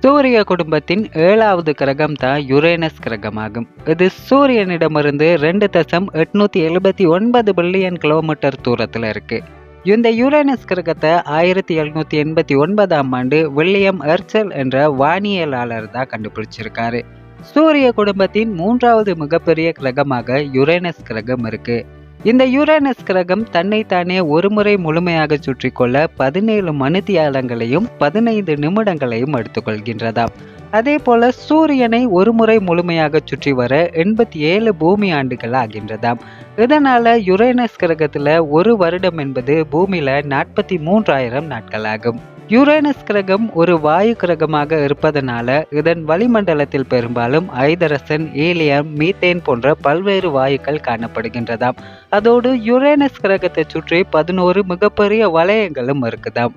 சூரிய குடும்பத்தின் 7வது கிரகம் தான் யுரேனஸ் கிரகமாகும். இது சூரியனிடமிருந்து 2.879 பில்லியன் கிலோமீட்டர் தூரத்தில் இருக்கு. இந்த யுரேனஸ் கிரகத்தை 1789ஆம் ஆண்டு வில்லியம் எர்ச்சல் என்ற வானியலாளர் தான் கண்டுபிடிச்சிருக்காரு. சூரிய குடும்பத்தின் 3வது மிகப்பெரிய கிரகமாக யுரேனஸ் கிரகம் இருக்கு. இந்த யுரேனஸ் கிரகம் தன்னைத்தானே ஒருமுறை முழுமையாக சுற்றி கொள்ள 17 மணித்தியாலங்களையும் 15 நிமிடங்களையும் எடுத்துக்கொள்கின்றதாம். அதே போல சூரியனை ஒருமுறை முழுமையாக சுற்றி வர 87 பூமி ஆண்டுகள் ஆகின்றதாம். இதனால யுரேனஸ் கிரகத்துல ஒரு வருடம் என்பது பூமியில 43,000 நாட்கள் ஆகும். யுரேனஸ் கிரகம் ஒரு வாயு கிரகமாக இருப்பதனால இதன் வளிமண்டலத்தில் பெரும்பாலும் ஐதரசன், ஈலியம், மீத்தேன் போன்ற பல்வேறு வாயுக்கள் காணப்படுகின்றதாம். அதோடு யுரேனஸ் கிரகத்தை சுற்றி 11 மிகப்பெரிய வலயங்களும் இருக்குதாம்.